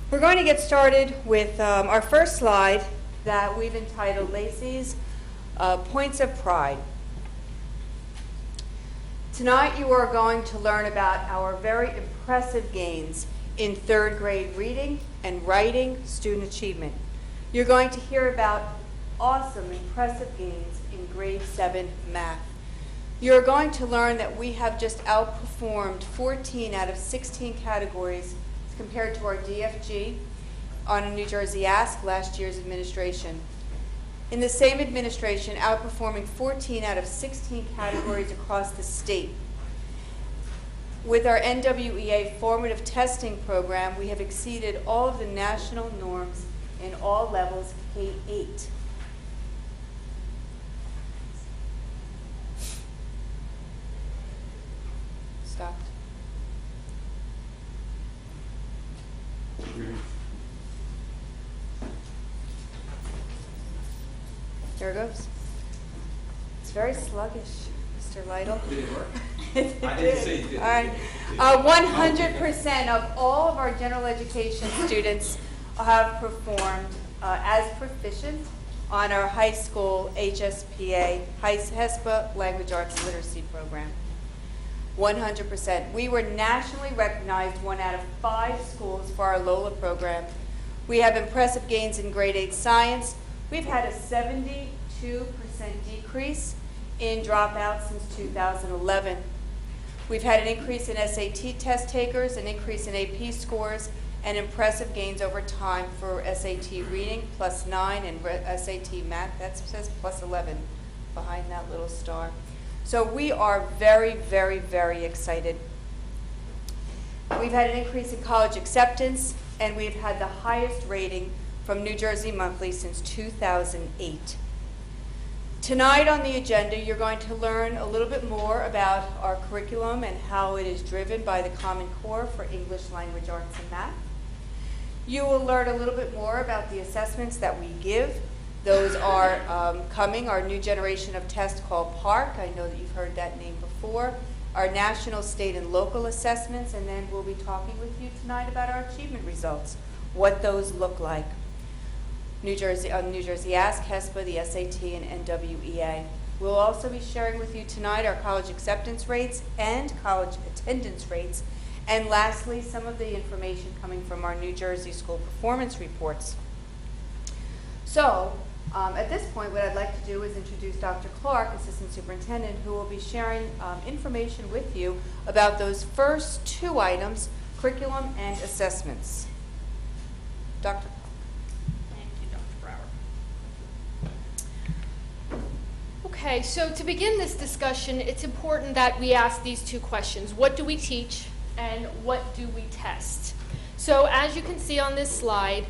We're going to get started with our first slide that we've entitled Lacey's Points of Pride. Tonight you are going to learn about our very impressive gains in third grade reading and writing student achievement. You're going to hear about awesome, impressive gains in grade 7 math. You're going to learn that we have just outperformed 14 out of 16 categories compared to our DFG on a New Jersey Ask last year's administration. In the same administration, outperforming 14 out of 16 categories across the state. With our NWEA formative testing program, we have exceeded all of the national norms in all levels K-8. Stopped. There it goes. It's very sluggish, Mr. Lytle. Did it work? It I did. didn't say it did. All right. 100% of all of our general education students have performed as proficient on our high school HSPA, HESPA Language Arts and Literacy program. 100%. We were nationally recognized 1 out of 5 schools for our LOLA program. We have impressive gains in grade 8 science. We've had a 72% decrease in dropouts since 2011. We've had an increase in SAT test takers, an increase in AP scores, and impressive gains over time for SAT reading, +9, and SAT math, that says +11 behind that little star. So we are very, very, very excited. We've had an increase in college acceptance, and we've had the highest rating from New Jersey Monthly since 2008. Tonight on the agenda, you're going to learn a little bit more about our curriculum and how it is driven by the Common Core for English, Language Arts, and Math. You will learn a little bit more about the assessments that we give. Those are coming, our new generation of test called PARC. I know that you've heard that name before. Our national, state, and local assessments, and then we'll be talking with you tonight about our achievement results, what those look like. New Jersey Ask, HESPA, the SAT, and NWEA. We'll also be sharing with you tonight our college acceptance rates and college attendance rates, and lastly, some of the information coming from our New Jersey school performance reports. So, at this point, what I'd like to do is introduce Dr. Clark, Assistant Superintendent, who will be sharing information with you about those first 2 items, curriculum and assessments. Dr. Okay, so to begin this discussion, it's important that we ask these 2 questions. What do we teach and what do we test? So as you can see on this slide,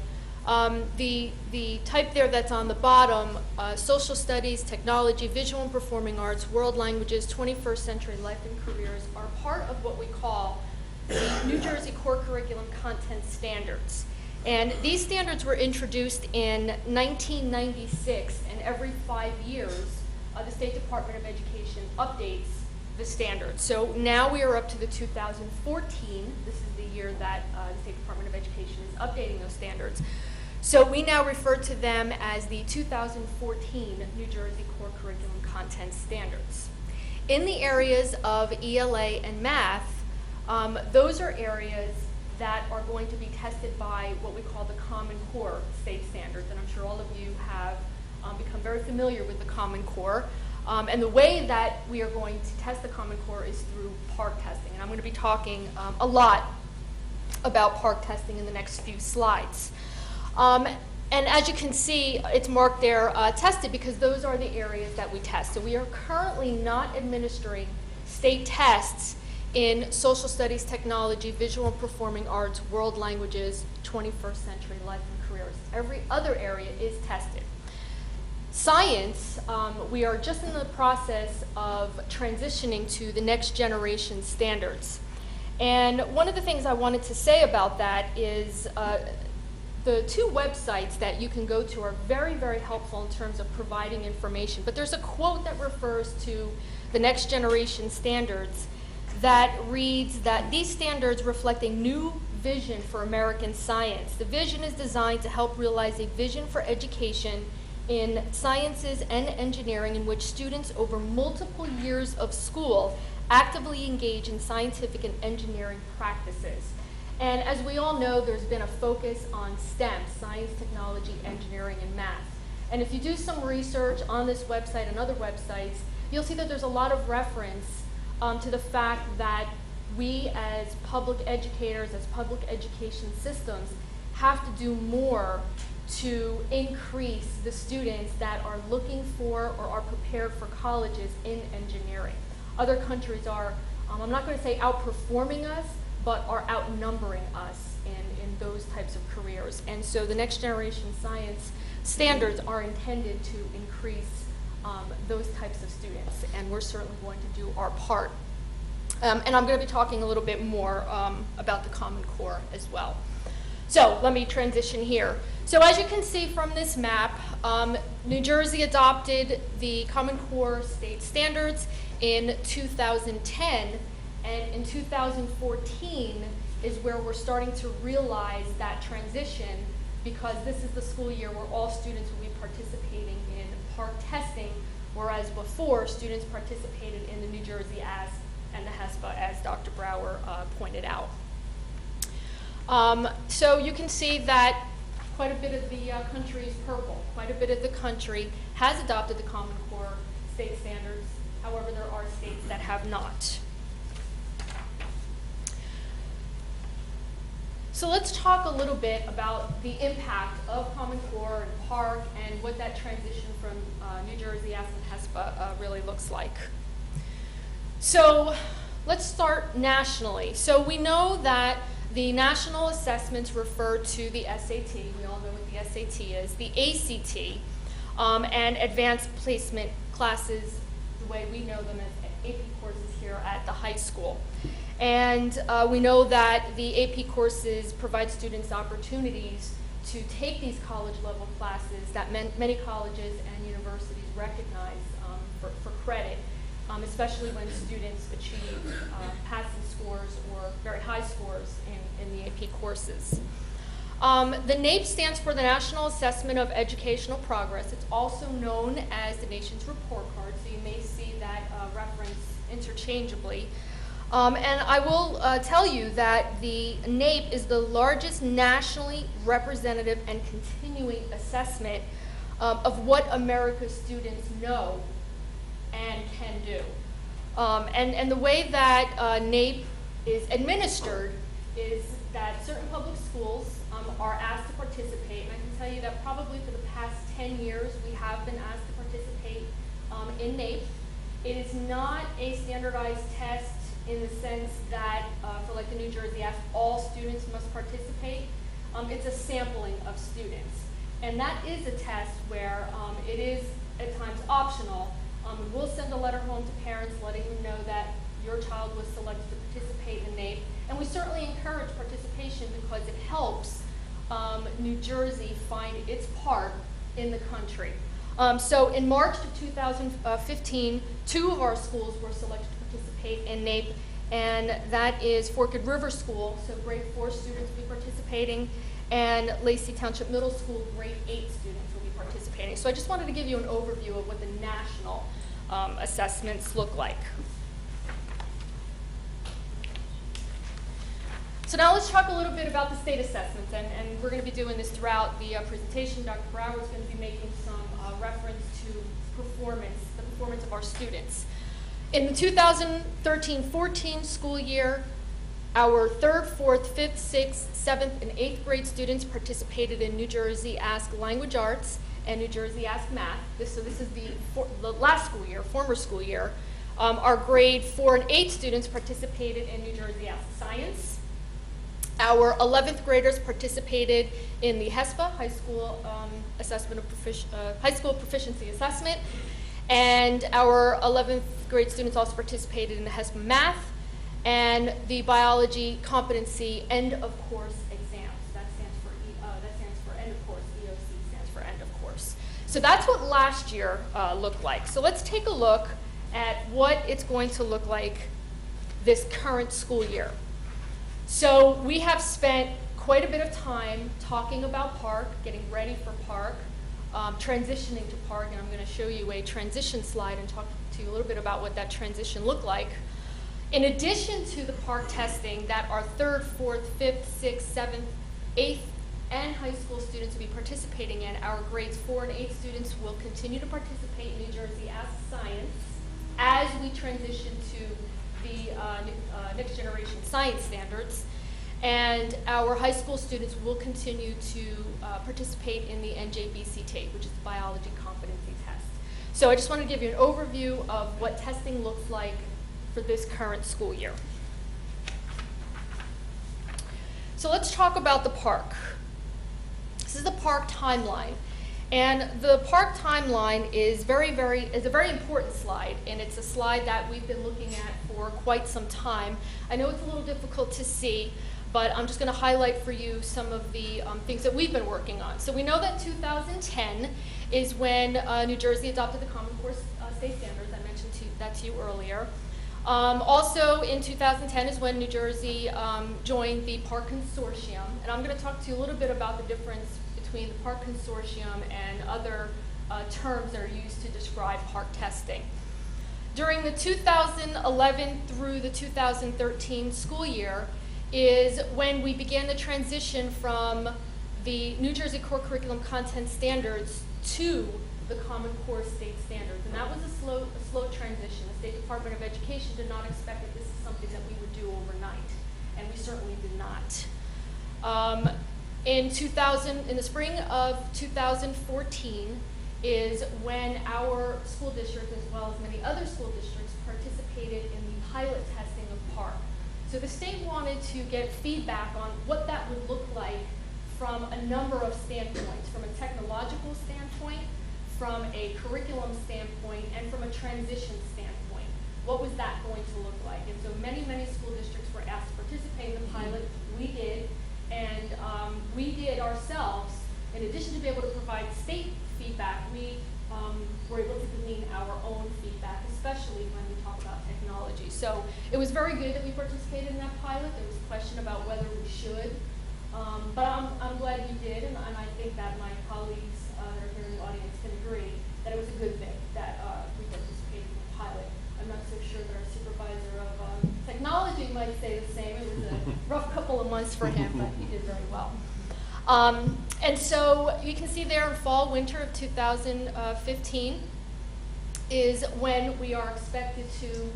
the type there that's on the bottom, social studies, technology, visual and performing arts, world languages, 21st century life and careers are part of what we call the New Jersey Core Curriculum Content Standards. And these standards were introduced in 1996, and every 5 years, the State Department of Education updates the standards. So now we are up to the 2014. This is the year that the State Department of Education is updating those standards. So we now refer to them as the 2014 New Jersey Core Curriculum Content Standards. In the areas of ELA and math, those are areas that are going to be tested by what we call the Common Core state standards, and I'm sure all of you have become very familiar with the Common Core. And the way that we are going to test the Common Core is through PARC testing. And I'm going to be talking a lot about PARC testing in the next few slides. And as you can see, it's marked there tested because those are the areas that we test. So we are currently not administering state tests in social studies, technology, visual and performing arts, world languages, 21st century life and careers. Every other area is tested. Science, we are just in the process of transitioning to the next generation standards. And one of the things I wanted to say about that is the 2 websites that you can go to are very, very helpful in terms of providing information. But there's a quote that refers to the next generation standards that reads that these standards reflect a new vision for American science. The vision is designed to help realize a vision for education in sciences and engineering in which students over multiple years of school actively engage in scientific and engineering practices. And as we all know, there's been a focus on STEM, science, technology, engineering, and math. And if you do some research on this website and other websites, you'll see that there's a lot of reference to the fact that we as public educators, as public education systems, have to do more to increase the students that are looking for or are prepared for colleges in engineering. Other countries are, I'm not going to say outperforming us, but are outnumbering us in those types of careers. And so the next generation science standards are intended to increase those types of students, and we're certainly going to do our part. And I'm going to be talking a little bit more about the Common Core as well. So let me transition here. So as you can see from this map, New Jersey adopted the Common Core state standards in 2010, and in 2014 is where we're starting to realize that transition, because this is the school year where all students will be participating in PARCC testing, whereas before students participated in the New Jersey ASC and the HESPA, as Dr. Brower pointed out. So you can see that quite a bit of the country is purple. Quite a bit of the country has adopted the Common Core state standards. However, there are states that have not. So let's talk a little bit about the impact of Common Core and PARCC and what that transition from New Jersey ASC and HESPA really looks like. So let's start nationally. So we know that the national assessments refer to the SAT. We all know what the SAT is. The ACT and advanced placement classes, the way we know them as AP courses here at the high school. And we know that the AP courses provide students opportunities to take these college-level classes that many colleges and universities recognize for credit, especially when students achieve passing scores or very high scores in the AP courses. The NAEP stands for the National Assessment of Educational Progress. It's also known as the nation's report card, so you may see that reference interchangeably. And I will tell you that the NAEP is the largest nationally representative and continuing assessment of what America's students know and can do. And the way that NAEP is administered is that certain public schools are asked to participate, and I can tell you that probably for the past 10 years we have been asked to participate in NAEP. It is not a standardized test in the sense that for like the New Jersey ASC, all students must participate. It's a sampling of students. And that is a test where it is at times optional. We'll send a letter home to parents letting them know that your child was selected to participate in NAEP. And we certainly encourage participation because it helps New Jersey find its part in the country. So in March of 2015, 2 of our schools were selected to participate in NAEP, and that is Forked River School, so grade 4 students will be participating, and Lacey Township Middle School, grade 8 students will be participating. So I just wanted to give you an overview of what the national assessments look like. So now let's talk a little bit about the state assessments, and we're going to be doing this throughout the presentation. Dr. Brower is going to be making some reference to performance, the performance of our students. In the 2013-14 school year, our 3rd, 4th, 5th, 6th, 7th, and 8th grade students participated in New Jersey ASC Language Arts and New Jersey ASC Math. So this is the last school year, former school year. Our grade 4 and 8 students participated in New Jersey ASC Science. Our 11th graders participated in the HESPA, High School High School Proficiency Assessment, and our 11th grade students also participated in the HESPA Math and the Biology Competency End of Course exams. That stands for End of Course. EOC stands for End of Course. So that's what last year looked like. So let's take a look at what it's going to look like this current school year. So we have spent quite a bit of time talking about PARCC, getting ready for PARCC, transitioning to PARCC, and I'm going to show you a transition slide and talk to you a little bit about what that transition looked like. In addition to the PARCC testing that our 3rd, 4th, 5th, 6th, 7th, 8th, and high school students will be participating in, our grades 4 and 8 students will continue to participate in New Jersey Ask Science as we transition to the next generation science standards. And our high school students will continue to participate in the NJBC TAPE, which is the Biology Competency Test. So I just want to give you an overview of what testing looks like for this current school year. So let's talk about the PARCC. This is the PARCC timeline. And the PARCC timeline is a very important slide, and it's a slide that we've been looking at for quite some time. I know it's a little difficult to see, but I'm just going to highlight for you some of the things that we've been working on. So we know that 2010 is when New Jersey adopted the Common Core State Standards. I mentioned that to you earlier. Also in 2010 is when New Jersey joined the PARCC Consortium, and I'm going to talk to you a little bit about the difference between the PARCC Consortium and other terms that are used to describe PARCC testing. During the 2011 through the 2013 school year is when we began the transition from the New Jersey Core Curriculum Content Standards to the Common Core State Standards. And that was a slow transition. The State Department of Education did not expect that this is something that we would do overnight, and we certainly did not. In the spring of 2014 is when our school district, as well as many other school districts, participated in the pilot testing of PARCC. So the state wanted to get feedback on what that would look like from a number of standpoints, from a technological standpoint, from a curriculum standpoint, and from a transition standpoint. What was that going to look like? And so many school districts were asked to participate in the pilot. We did. And we did ourselves, in addition to be able to provide state feedback, we were able to glean our own feedback, especially when we talk about technology. So it was very good that we participated in that pilot. There was a question about whether we should, but I'm glad you did, and I think that my colleagues that are here in the audience can agree that it was a good thing that we participated in the pilot. I'm not so sure that our supervisor of technology might say the same. It was a rough couple of months for him, but he did very well. And so you can see there in fall, winter of 2015 is when we are expected to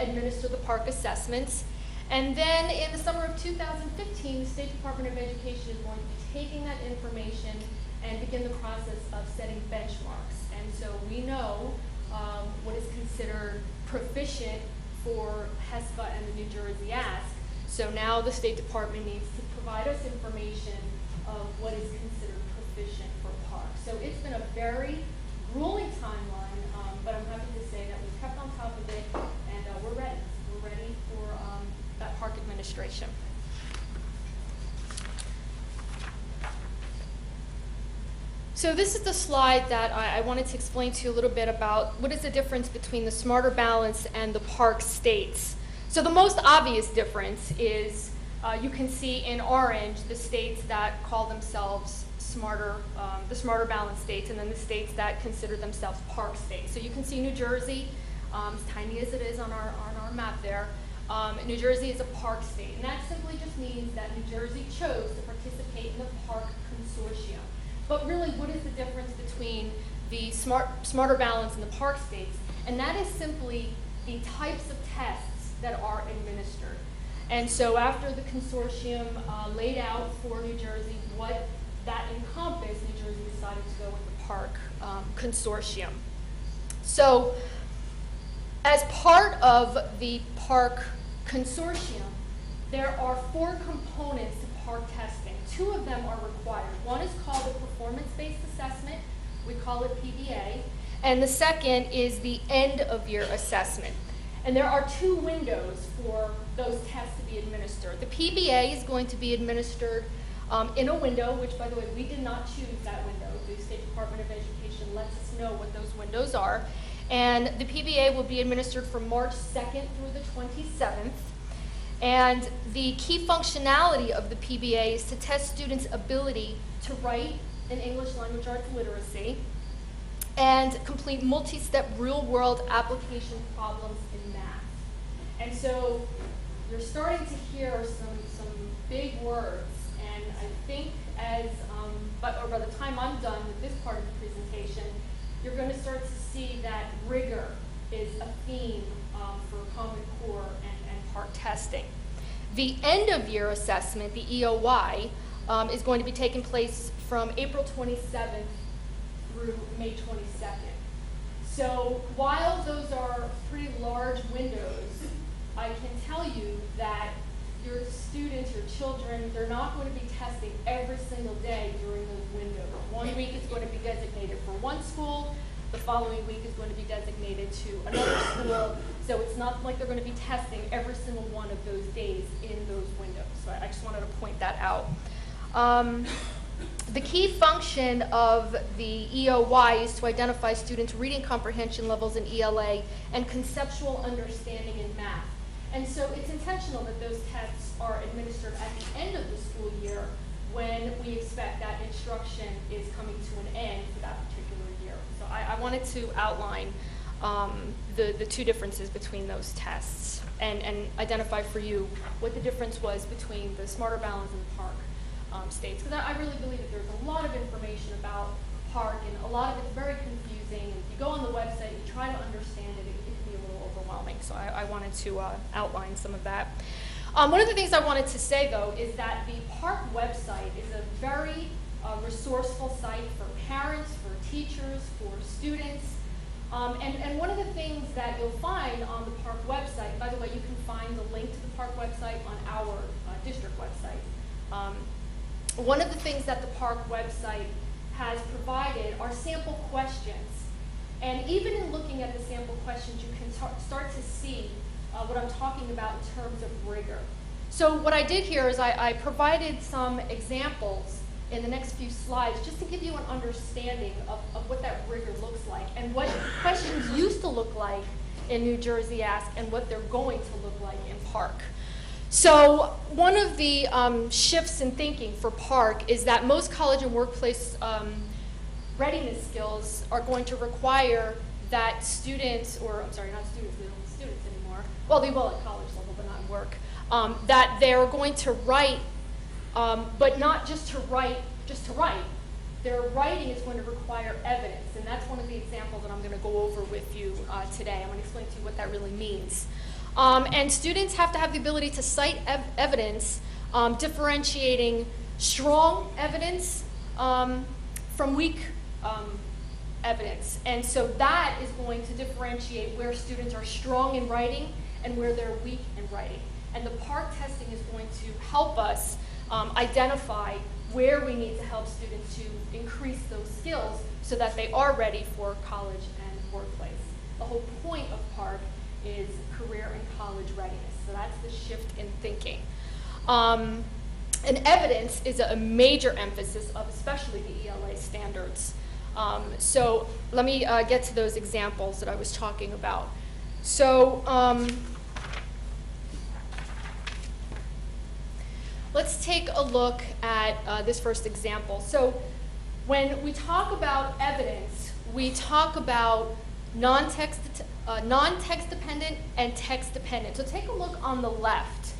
administer the PARCC assessments. And then in the summer of 2015, the State Department of Education is going to be taking that information and begin the process of setting benchmarks. And so we know what is considered proficient for HESPA and the New Jersey Ask. So now the State Department needs to provide us information of what is considered proficient for PARCC. So it's been a very grueling timeline, but I'm happy to say that we've kept on top of it, and we're ready. We're ready for that PARCC administration. So this is the slide that I wanted to explain to you a little bit about what is the difference between the Smarter Balance and the PARCC states. So the most obvious difference is you can see in orange the states that call themselves the Smarter Balance states, and then the states that consider themselves PARCC states. So you can see New Jersey, as tiny as it is on our map there, New Jersey is a PARCC state, and that simply just means that New Jersey chose to participate in the PARCC Consortium. But really, what is the difference between the Smarter Balance and the PARCC states? And that is simply the types of tests that are administered. And so after the consortium laid out for New Jersey what that encompassed, New Jersey decided to go with the PARCC Consortium. So as part of the PARCC Consortium, there are 4 components to PARCC testing. 2 of them are required. One is called the performance-based assessment. We call it PBA. And the second is the end-of-year assessment. And there are 2 windows for those tests to be administered. The PBA is going to be administered in a window, which, by the way, we did not choose that window. The State Department of Education lets us know what those windows are. And the PBA will be administered from March 2nd through the 27th. And the key functionality of the PBA is to test students' ability to write in English language arts literacy and complete multi-step real-world application problems in math. And so you're starting to hear some big words, and I think by the time I'm done with this part of the presentation, you're going to start to see that rigor is a theme for Common Core and PARCC testing. The end of year assessment, the EOY, is going to be taking place from April 27th through May 22nd. So while those are pretty large windows, I can tell you that your students, your children, they're not going to be testing every single day during those windows. 1 week is going to be designated for one school, the following week is going to be designated to another school, so it's not like they're going to be testing every single one of those days in those windows. So I just wanted to point that out. The key function of the EOY is to identify students' reading comprehension levels in ELA and conceptual understanding in math. And so it's intentional that those tests are administered at the end of the school year when we expect that instruction is coming to an end for that particular year. So I wanted to outline the two differences between those tests and identify for you what the difference was between the Smarter Balance and the PARCC states. Because I really believe that there's a lot of information about PARCC, and a lot of it's very confusing. And if you go on the website, you try to understand it, it can be a little overwhelming. So I wanted to outline some of that. One of the things I wanted to say, though, is that the PARCC website is a very resourceful site for parents, for teachers, for students. And one of the things that you'll find on the PARCC website, and by the way, you can find the link to the PARCC website on our district website. One of the things that the PARCC website has provided are sample questions. And even in looking at the sample questions, you can start to see what I'm talking about in terms of rigor. So what I did here is I provided some examples in the next few slides just to give you an understanding of what that rigor looks like and what questions used to look like in New Jersey Ask and what they're going to look like in PARCC. So one of the shifts in thinking for PARCC is that most college and workplace readiness skills are going to require that students, or I'm sorry, not students, they don't have students anymore. Well, they will at college level, but not in work. That they're going to write, but not just to write, Their writing is going to require evidence, and that's one of the examples that I'm going to go over with you today. I'm going to explain to you what that really means. And students have to have the ability to cite evidence, differentiating strong evidence from weak evidence. And so that is going to differentiate where students are strong in writing and where they're weak in writing. And the PARCC testing is going to help us identify where we need to help students to increase those skills so that they are ready for college and workplace. The whole point of PARCC is career and college readiness. So that's the shift in thinking. And evidence is a major emphasis of especially the ELA standards. So let me get to those examples that I was talking about. So let's take a look at this first example. So when we talk about evidence, we talk about non-text dependent and text dependent. So take a look on the left.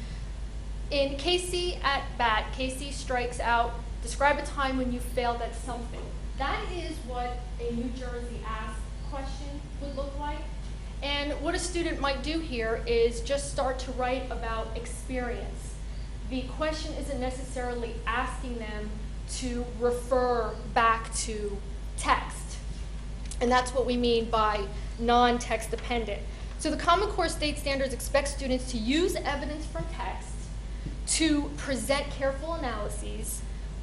In Casey at bat, Casey strikes out, describe a time when you failed at something. That is what a New Jersey Ask question would look like. And what a student might do here is just start to write about experience. The question isn't necessarily asking them to refer back to text. And that's what we mean by non-text dependent. So the Common Core State Standards expect students to use evidence from text to present careful analyses,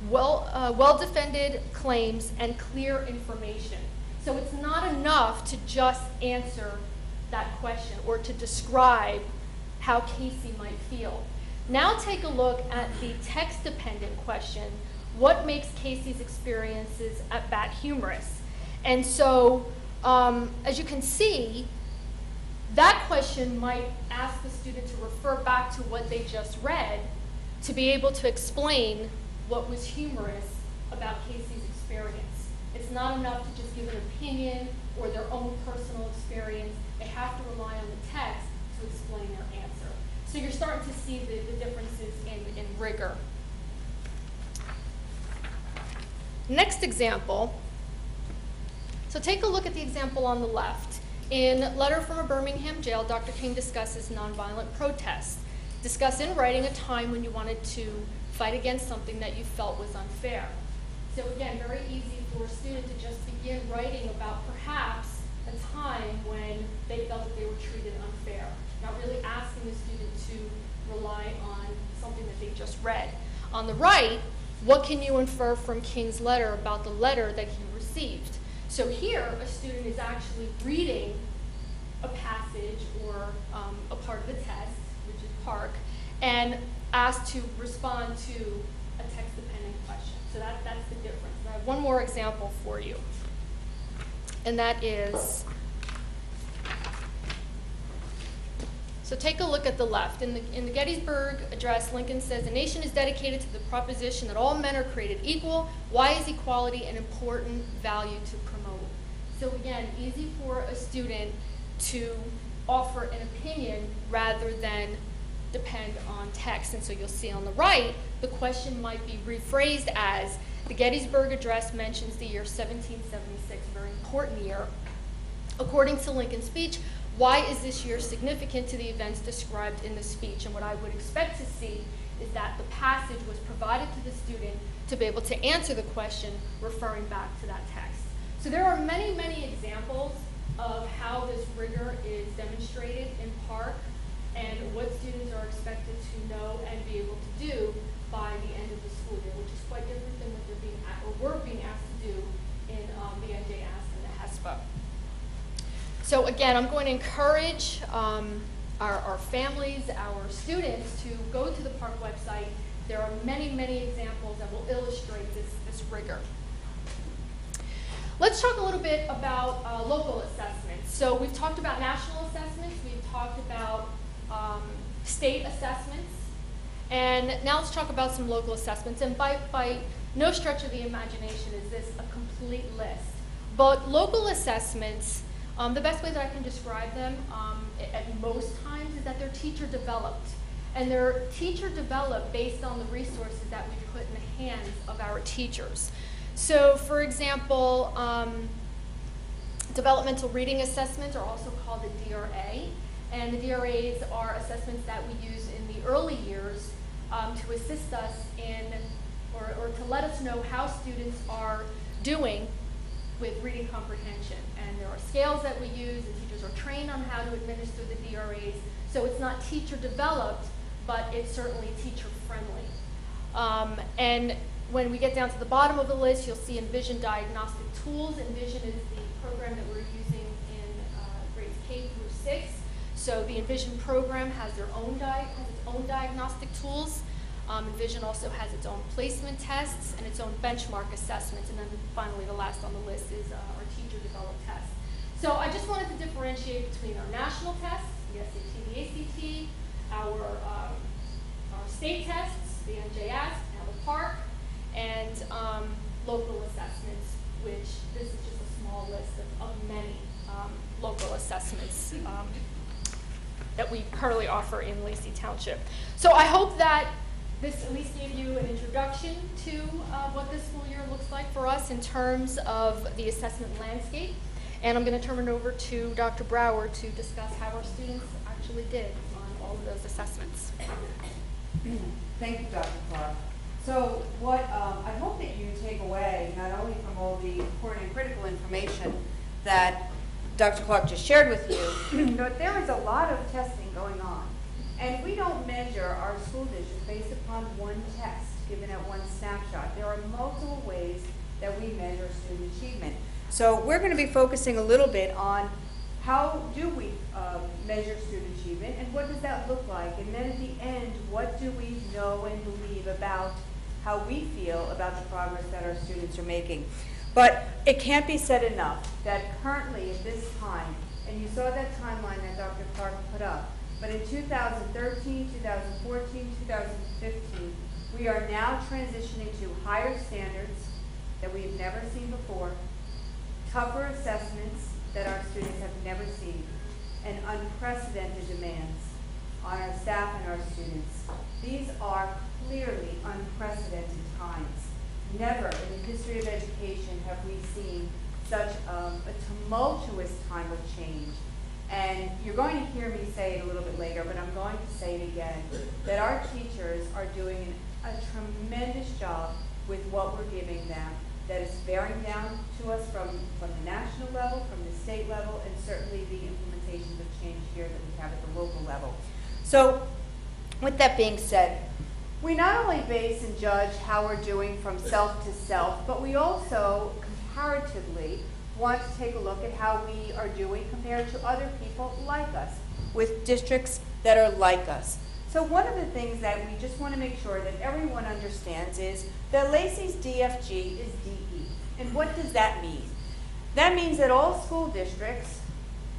well-defended claims, and clear information. So it's not enough to just answer that question or to describe how Casey might feel. Now take a look at the text-dependent question, what makes Casey's experiences at bat humorous? And so, as you can see, That question might ask the student to refer back to what they just read to be able to explain what was humorous about Casey's experience. It's not enough to just give an opinion or their own personal experience. They have to rely on the text to explain their answer. So you're starting to see the differences in rigor. Next example. So take a look at the example on the left. In Letter from a Birmingham Jail, Dr. King discusses nonviolent protests. Discuss in writing a time when you wanted to fight against something that you felt was unfair. So again, very easy for a student to just begin writing about perhaps a time when they felt that they were treated unfair, not really asking the student to rely on something that they just read. On the right, what can you infer from King's letter about the letter that he received? So here, a student is actually reading a passage or a part of the test, which is Park, and asked to respond to a text-dependent question. So that's the difference. And I have one more example for you, and that is, so take a look at the left. In the Gettysburg Address, Lincoln says, "The nation is dedicated to the proposition that all men are created equal. Why is equality an important value to promote?" So again, easy for a student to offer an opinion rather than depend on text. And so you'll see on the right, the question might be rephrased as, the Gettysburg Address mentions the year 1776, a very important year. According to Lincoln's speech, why is this year significant to the events described in the speech? And what I would expect to see is that the passage was provided to the student to be able to answer the question referring back to that text. So there are many, many examples of how this rigor is demonstrated in Park and what students are expected to know and be able to do by the end of the school year, which is quite different than what we're being asked to do in the NJAS and the HESPA. So again, I'm going to encourage our families, our students to go to the Park website. There are many, many examples that will illustrate this rigor. Let's talk a little bit about local assessments. So we've talked about national assessments, we've talked about state assessments, and now let's talk about some local assessments. And by no stretch of the imagination is this a complete list. But local assessments, the best way that I can describe them at most times is that they're teacher developed. And they're teacher developed based on the resources that we put in the hands of our teachers. So for example, developmental reading assessments are also called the DRA. And the DRAs are assessments that we use in the early years to assist us in, or to let us know how students are doing with reading comprehension. And there are scales that we use, and teachers are trained on how to administer the DRAs. So it's not teacher developed, but it's certainly teacher friendly. And when we get down to the bottom of the list, you'll see Envision Diagnostic Tools. Envision is the program that we're using in grades K through 6. So the Envision program has its own diagnostic tools. Envision also has its own placement tests and its own benchmark assessments. And then finally, the last on the list is our teacher developed test. So I just wanted to differentiate between our national tests, the SAT, the ACT, our state tests, the NJAS, now the Park, and local assessments, which this is just a small list of many local assessments that we currently offer in Lacey Township. So I hope that this at least gave you an introduction to what this school year looks like for us in terms of the assessment landscape. And I'm going to turn it over to Dr. Brower to discuss how our students actually did on all of those assessments. Thank you, Dr. Clark. So what I hope that you take away, not only from all the important and critical information that Dr. Clark just shared with you, but there is a lot of testing going on. And we don't measure our school district based upon one test given at one snapshot. There are multiple ways that we measure student achievement. So we're going to be focusing a little bit on how do we measure student achievement and what does that look like? And then at the end, what do we know and believe about how we feel about the progress that our students are making? But it can't be said enough that currently at this time, and you saw that timeline that Dr. Clark put up. But in 2013, 2014, 2015, we are now transitioning to higher standards that we've never seen before, tougher assessments that our students have never seen, and unprecedented demands on our staff and our students. These are clearly unprecedented times. Never in the history of education have we seen such a tumultuous time of change. And you're going to hear me say it a little bit later, but I'm going to say it again, that our teachers are doing a tremendous job with what we're giving them that is bearing down to us from the national level, from the state level, and certainly the implementations of change here that we have at the local level. So with that being said, we not only base and judge how we're doing from self to self, but we also comparatively want to take a look at how we are doing compared to other people like us, with districts that are like us. So one of the things that we just want to make sure that everyone understands is that Lacey's DFG is DE. And what does that mean? That means that all school districts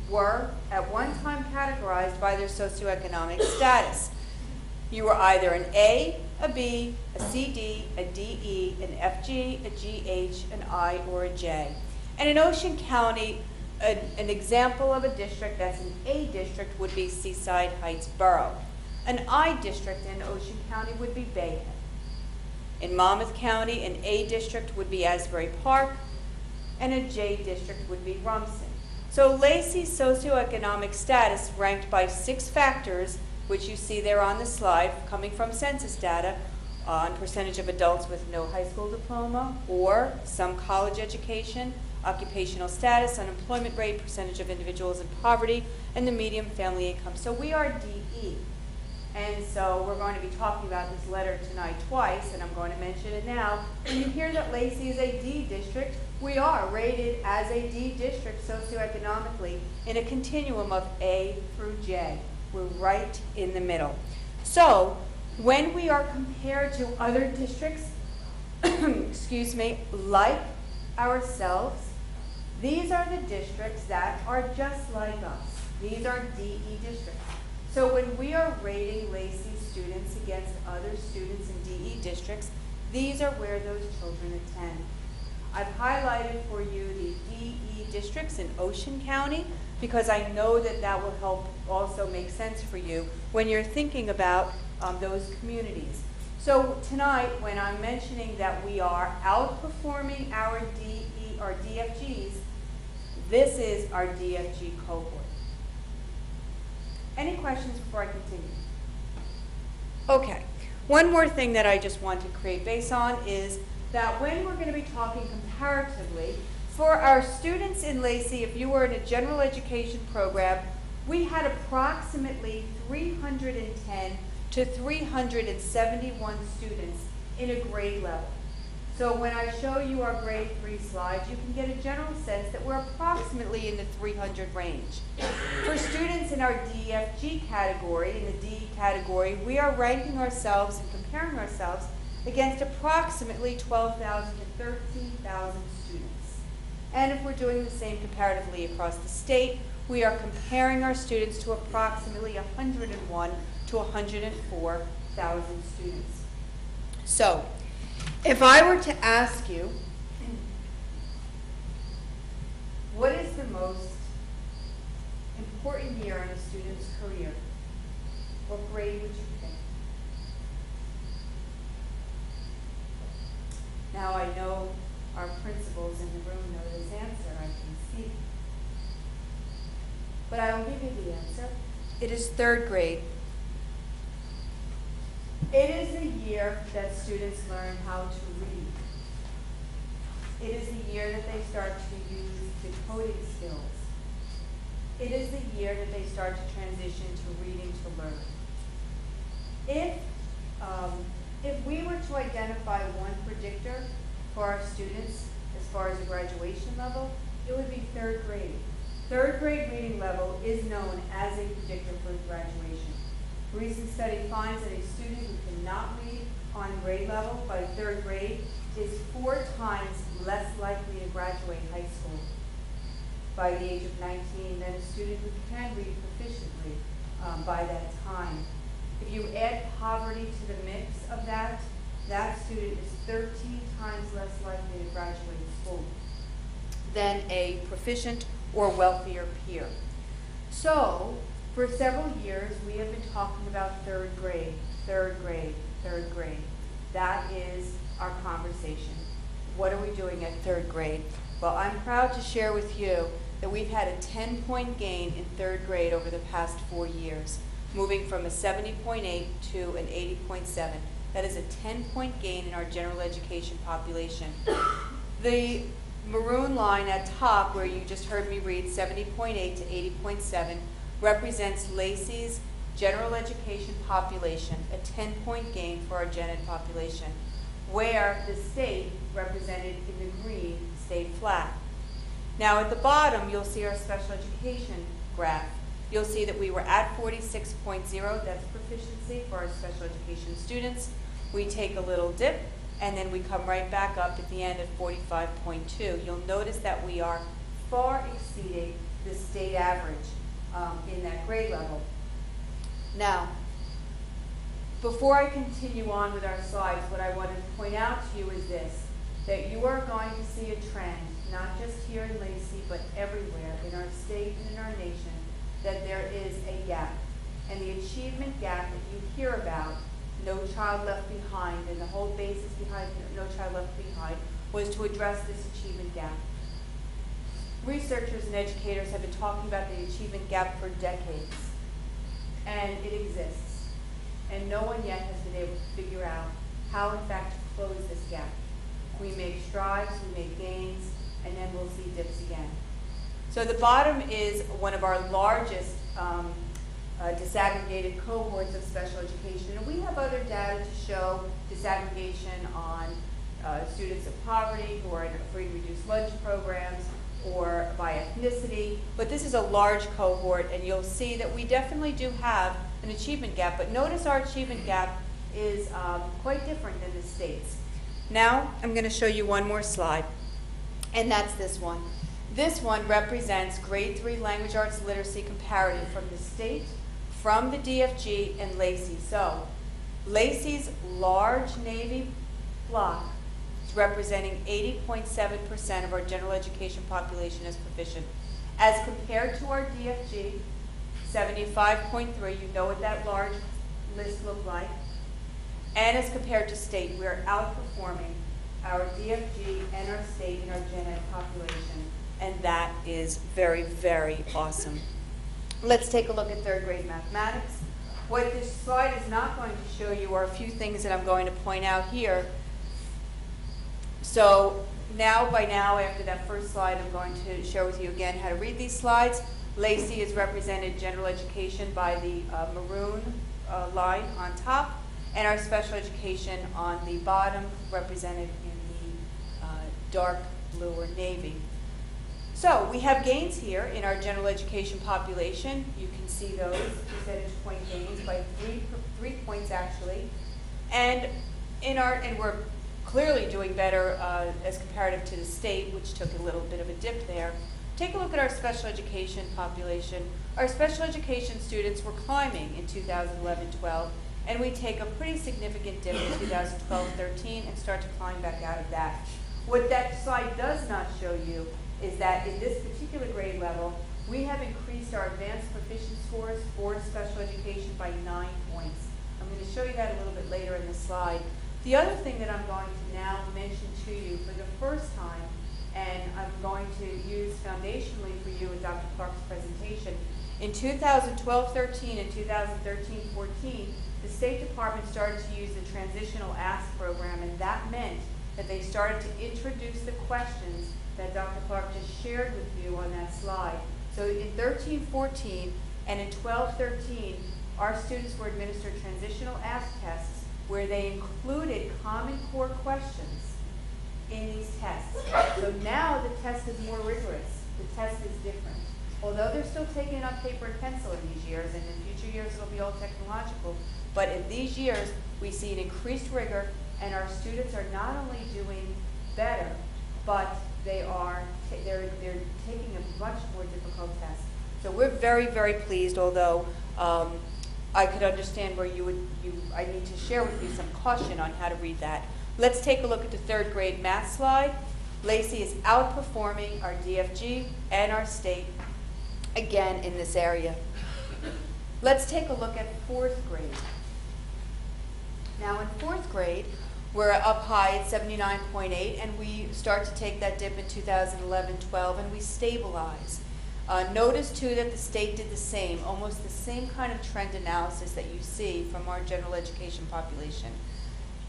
were at one time categorized by their socioeconomic status. You were either an A, a B, a CD, a DE, an FG, a GH, an I, or a J. And in Ocean County, an example of a district that's an A district would be Seaside Heights Borough. An I district in Ocean County would be Bayhead. In Monmouth County, an A district would be Asbury Park, and a J district would be Rumson. So Lacey's socioeconomic status ranked by 6 factors, which you see there on the slide, coming from census data on percentage of adults with no high school diploma or some college education, occupational status, unemployment rate, percentage of individuals in poverty, and the median family income. So we are DE. And so we're going to be talking about this letter tonight twice, and I'm going to mention it now. When you hear that Lacey is a D district, we are rated as a D district socioeconomically in a continuum of A through J. We're right in the middle. So when we are compared to other districts, excuse me, like ourselves, these are the districts that are just like us. These are DE districts. So when we are rating Lacey students against other students in DE districts, these are where those children attend. I've highlighted for you the DE districts in Ocean County because I know that that will help also make sense for you when you're thinking about those communities. So tonight, when I'm mentioning that we are outperforming our DE or DFGs, this is our DFG cohort. Any questions before I continue? Okay, one more thing that I just want to create base on is that when we're going to be talking comparatively, for our students in Lacey, if you were in a general education program, we had approximately 310 to 371 students in a grade level. So when I show you our grade 3 slides, you can get a general sense that we're approximately in the 300 range. For students in our DFG category, in the D category, we are ranking ourselves and comparing ourselves against approximately 12,000 to 13,000 students. And if we're doing the same comparatively across the state, we are comparing our students to approximately 101 to 104,000 students. So, if I were to ask you, what is the most important year in a student's career, what grade would you pick? Now I know our principals in the room know this answer, I can see. But I will give you the answer. It is 3rd grade. It is the year that students learn how to read. It is the year that they start to use decoding skills. It is the year that they start to transition to reading to learn. If we were to identify one predictor for our students as far as the graduation level, it would be 3rd grade. 3rd grade reading level is known as a predictor for graduation. A recent study finds that a student who cannot read on grade level by 3rd grade is 4 times less likely to graduate high school. by the age of 19 than a student who can read proficiently by that time. If you add poverty to the mix of that, that student is 13 times less likely to graduate school than a proficient or wealthier peer. So, for several years, we have been talking about third grade, third grade, third grade. That is our conversation. What are we doing at third grade? Well, I'm proud to share with you that we've had a 10-point gain in third grade over the past 4 years, moving from a 70.8 to an 80.7. That is a 10-point gain in our general education population. The maroon line at top, where you just heard me read 70.8 to 80.7, represents Lacey's general education population, a 10-point gain for our gen ed population, where the state, represented in the green, stayed flat. Now at the bottom, you'll see our special education graph. You'll see that we were at 46.0, that's proficiency for our special education students. We take a little dip, and then we come right back up at the end at 45.2. You'll notice that we are far exceeding the state average in that grade level. Now, before I continue on with our slides, what I want to point out to you is this, that you are going to see a trend, not just here in Lacey, but everywhere in our state and in our nation, that there is a gap. And the achievement gap that you hear about, No Child Left Behind, and the whole basis behind No Child Left Behind was to address this achievement gap. Researchers and educators have been talking about the achievement gap for decades, and it exists. And no one yet has been able to figure out how, in fact, to close this gap. We make strides, we make gains, and then we'll see dips again. So the bottom is one of our largest disaggregated cohorts of special education. And we have other data to show disaggregation on students of poverty who are in free and reduced lunch programs or by ethnicity. But this is a large cohort, and you'll see that we definitely do have an achievement gap. But notice our achievement gap is quite different than the state's. Now I'm going to show you one more slide, and that's this one. This one represents grade 3 language arts literacy comparative from the state, from the DFG, and Lacey. So Lacey's large Navy block is representing 80.7% of our general education population as proficient. As compared to our DFG, 75.3, you know what that large list looked like. And as compared to state, we're outperforming our DFG and our state in our gen ed population. And that is very, very awesome. Let's take a look at third grade mathematics. What this slide is not going to show you are a few things that I'm going to point out here. So by now, after that first slide, I'm going to share with you again how to read these slides. Lacey is represented general education by the maroon line on top, and our special education on the bottom, represented in the dark blue or navy. So we have gains here in our general education population. You can see those percentage point gains by three points actually, and we're clearly doing better as comparative to the state, which took a little bit of a dip there. Take a look at our special education population. Our special education students were climbing in 2011-12, and we take a pretty significant dip in 2012-13 and start to climb back out of that. What that slide does not show you is that in this particular grade level, we have increased our advanced proficiency scores for special education by 9 points. I'm going to show you that a little bit later in the slide. The other thing that I'm going to now mention to you for the first time, and I'm going to use foundationally for you with Dr. Clark's presentation, in 2012-13 and 2013-14, the State Department started to use the Transitional Ask program, and that meant that they started to introduce the questions that Dr. Clark just shared with you on that slide. So in 13-14 and in 12-13, our students were administered Transitional Ask tests where they included Common Core questions in these tests. So now the test is more rigorous. The test is different. Although they're still taking it on paper and pencil in these years, and in future years it'll be all technological, but in these years we see an increased rigor, and our students are not only doing better, but they are they're taking a much more difficult test. So we're very, very pleased, although I could understand where I need to share with you some caution on how to read that. Let's take a look at the third grade math slide. Lacey is outperforming our DFG and our state again in this area. Let's take a look at fourth grade. Now in fourth grade, we're up high at 79.8, and we start to take that dip in 2011-12, and we stabilize. Notice too that the state did the same, almost the same kind of trend analysis that you see from our general education population.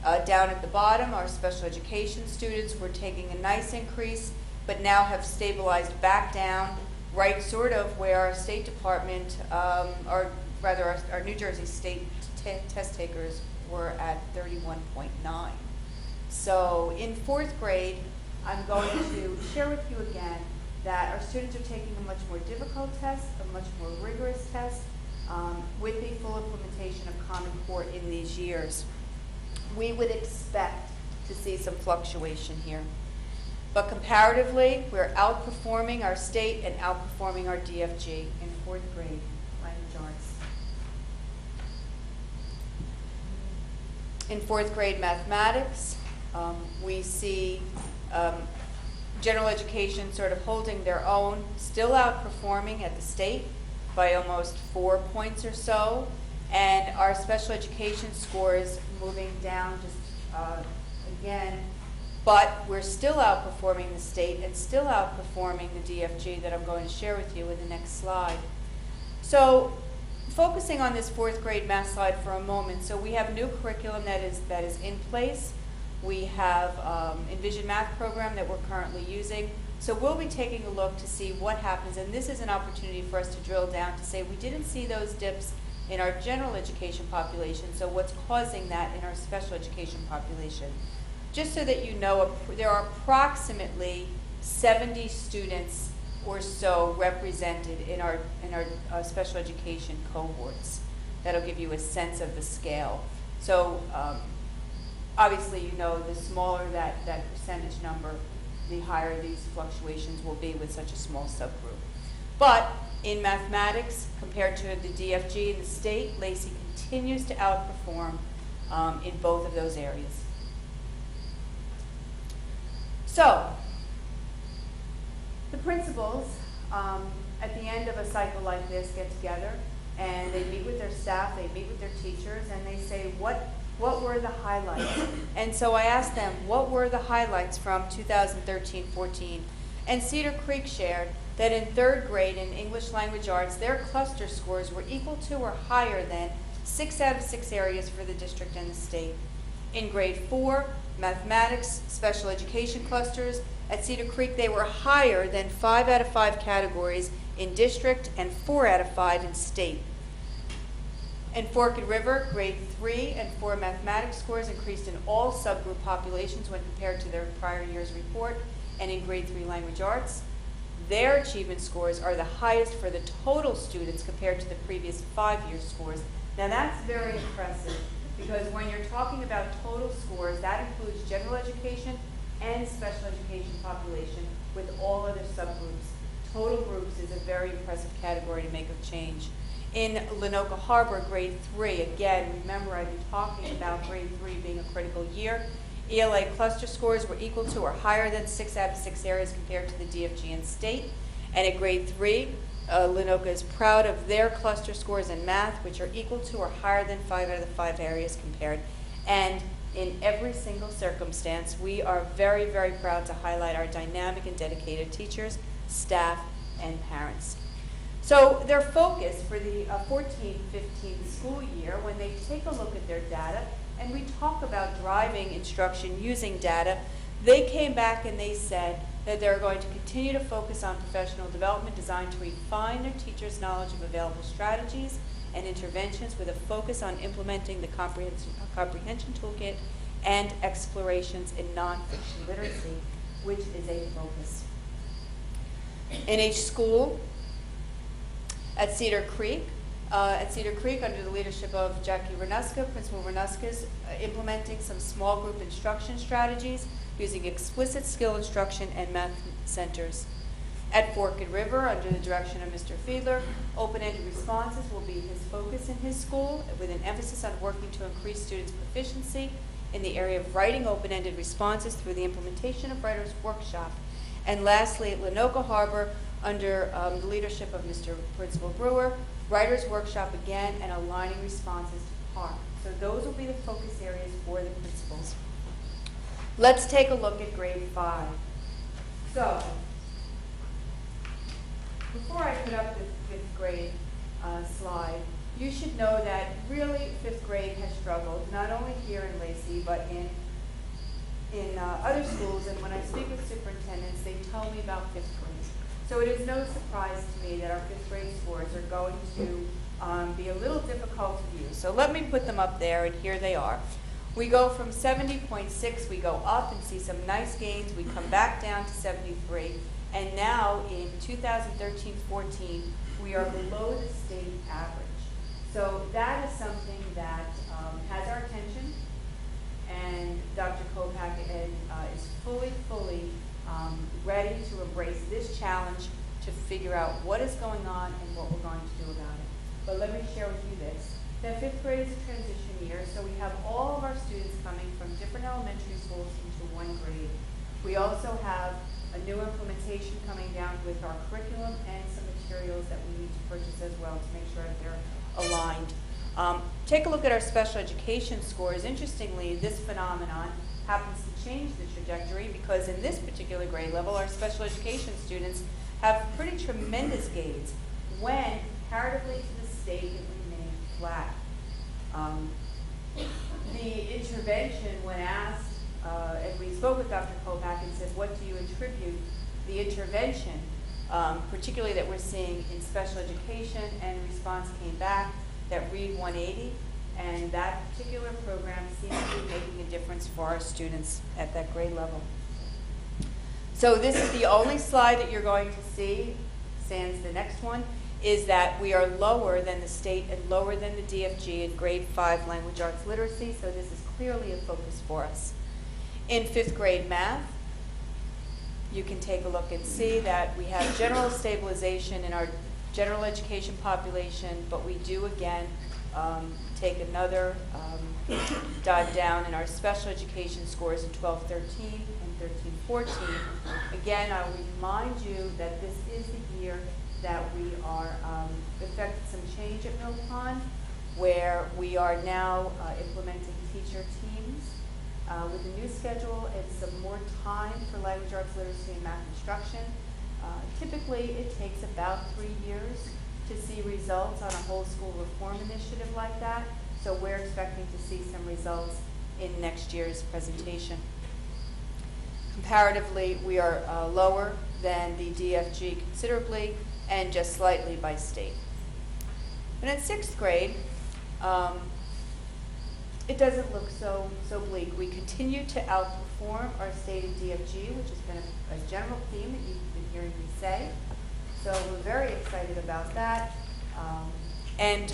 Down at the bottom, our special education students were taking a nice increase, but now have stabilized back down, right sort of where our State Department, or rather our New Jersey State test takers were at 31.9. So in fourth grade, I'm going to share with you again that our students are taking a much more difficult test, a much more rigorous test, with the full implementation of Common Core in these years. We would expect to see some fluctuation here. But comparatively, we're outperforming our state and outperforming our DFG in fourth grade language arts. In fourth grade mathematics, we see general education sort of holding their own, still outperforming at the state by almost 4 points or so, and our special education scores moving down just again, but we're still outperforming the state and still outperforming the DFG that I'm going to share with you in the next slide. So focusing on this fourth grade math slide for a moment, so we have new curriculum that is in place. We have Envision Math program that we're currently using. So we'll be taking a look to see what happens, and this is an opportunity for us to drill down to say we didn't see those dips in our general education population, so what's causing that in our special education population? Just so that you know, there are approximately 70 students or so represented in our special education cohorts. That'll give you a sense of the scale. So obviously, you know, the smaller that percentage number, the higher these fluctuations will be with such a small subgroup. But in mathematics, compared to the DFG and the state, Lacey continues to outperform in both of those areas. So, the principals at the end of a cycle like this get together and they meet with their staff, they meet with their teachers, and they say, what were the highlights? And so I asked them, what were the highlights from 2013-14? And Cedar Creek shared that in third grade in English Language Arts, their cluster scores were equal to or higher than 6 out of 6 areas for the district and the state. In grade 4, mathematics, special education clusters, at Cedar Creek they were higher than 5 out of 5 categories in district and 4 out of 5 in state. In Forked River, grade 3 and 4 mathematics scores increased in all subgroup populations when compared to their prior year's report. And in grade 3 language arts, their achievement scores are the highest for the total students compared to the previous 5 year scores. Now that's very impressive, because when you're talking about total scores, that includes general education and special education population with all other subgroups. Total groups is a very impressive category to make a change. In Lenoka Harbor, grade 3, again, remember I've been talking about grade 3 being a critical year. ELA cluster scores were equal to or higher than 6 out of 6 areas compared to the DFG and state. And at grade 3, Lenoka is proud of their cluster scores in math, which are equal to or higher than 5 out of the 5 areas compared. And in every single circumstance, we are very, very proud to highlight our dynamic and dedicated teachers, staff, and parents. So their focus for the 14-15 school year, when they take a look at their data, and we talk about driving instruction using data, they came back and they said that they're going to continue to focus on professional development designed to refine their teachers' knowledge of available strategies and interventions with a focus on implementing the comprehension toolkit and explorations in nonfiction literacy, which is a focus. In each school at Cedar Creek, at Cedar Creek, under the leadership of Jackie Renuska, Principal Renuska is implementing some small group instruction strategies using explicit skill instruction and math centers. At Fork and River, under the direction of Mr. Fiedler, open-ended responses will be his focus in his school, with an emphasis on working to increase students' proficiency in the area of writing open-ended responses through the implementation of Writer's Workshop. And lastly, at Lenoka Harbor, under the leadership of Mr. Principal Brewer, Writer's Workshop again and aligning responses to PARC. So those will be the focus areas for the principals. Let's take a look at grade 5. So, before I put up the 5th grade slide, you should know that really 5th grade has struggled, not only here in Lacey, but in other schools. And when I speak with superintendents, they tell me about 5th grade. So it is no surprise to me that our 5th grade scores are going to be a little difficult to view. So let me put them up there, and here they are. We go from 70.6, we go up and see some nice gains. We come back down to 73. And now in 2013-14, we are below the state average. So that is something that has our attention, and Dr. Kopak is fully ready to embrace this challenge to figure out what is going on and what we're going to do about it. But let me share with you this. That 5th grade is a transition year, so we have all of our students coming from different elementary schools into one grade. We also have a new implementation coming down with our curriculum and some materials that we need to purchase as well to make sure that they're aligned. Take a look at our special education scores. Interestingly, this phenomenon happens to change the trajectory, because in this particular grade level, our special education students have pretty tremendous gains when, comparatively to the state, it remained flat. The intervention, when asked, and we spoke with Dr. Kopak and said, what do you attribute the intervention, particularly that we're seeing in special education, and response came back that Read 180, and that particular program seems to be making a difference for our students at that grade level. So this is the only slide that you're going to see, sans the next one, is that we are lower than the state and lower than the DFG in grade 5 language arts literacy, so this is clearly a focus for us. In 5th grade math, you can take a look and see that we have general stabilization in our general education population, but we do again take another dive down in our special education scores in 12-13 and 13-14. Again, I'll remind you that this is the year that we are effecting some change at Mill Pond, where we are now implementing teacher teams with a new schedule and some more time for language arts literacy and math instruction. Typically, it takes about 3 years to see results on a whole school reform initiative like that, so we're expecting to see some results in next year's presentation. Comparatively, we are lower than the DFG considerably, and just slightly by state. And in 6th grade, it doesn't look so bleak. We continue to outperform our state and DFG, which has been a general theme that you've been hearing me say. So we're very excited about that. And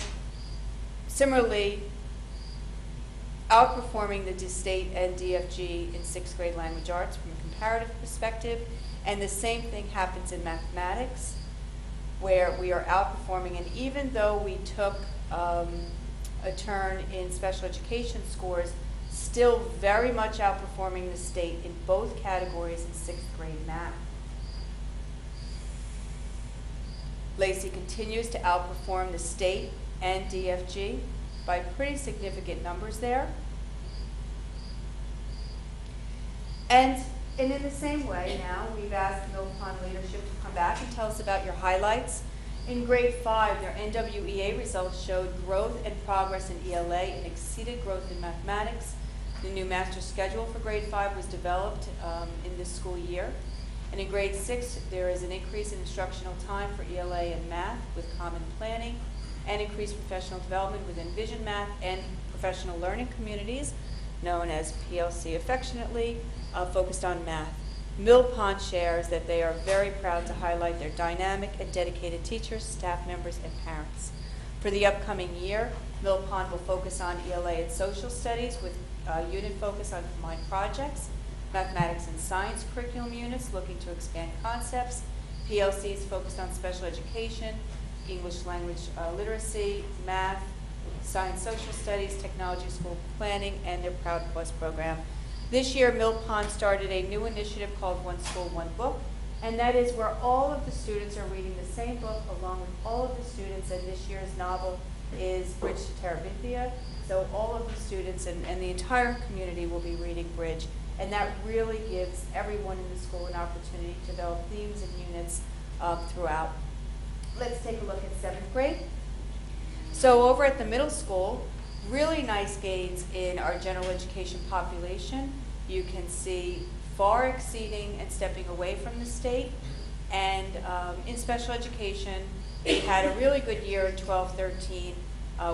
similarly, outperforming the state and DFG in 6th grade language arts from a comparative perspective. And the same thing happens in mathematics, where we are outperforming. And even though we took a turn in special education scores, still very much outperforming the state in both categories in 6th grade math. Lacey continues to outperform the state and DFG by pretty significant numbers there. And in the same way now, we've asked Mill Pond leadership to come back and tell us about your highlights. In grade 5, their NWEA results showed growth and progress in ELA and exceeded growth in mathematics. The new master schedule for grade 5 was developed in this school year. And in grade 6, there is an increase in instructional time for ELA and math with common planning, and increased professional development within Vision Math and professional learning communities, known as PLC affectionately, focused on math. Mill Pond shares that they are very proud to highlight their dynamic and dedicated teachers, staff members, and parents. For the upcoming year, Mill Pond will focus on ELA and social studies with unit focus on combined projects, mathematics and science curriculum units looking to expand concepts, PLCs focused on special education, English language literacy, math, science social studies, technology school planning, and their Proud Plus program. This year, Mill Pond started a new initiative called One School, One Book, and that is where all of the students are reading the same book along with all of the students, and this year's novel is Bridge to Terabithia. So all of the students and the entire community will be reading Bridge, and that really gives everyone in the school an opportunity to develop themes and units throughout. Let's take a look at 7th grade. So over at the middle school, really nice gains in our general education population. You can see far exceeding and stepping away from the state. And in special education, we had a really good year in 12-13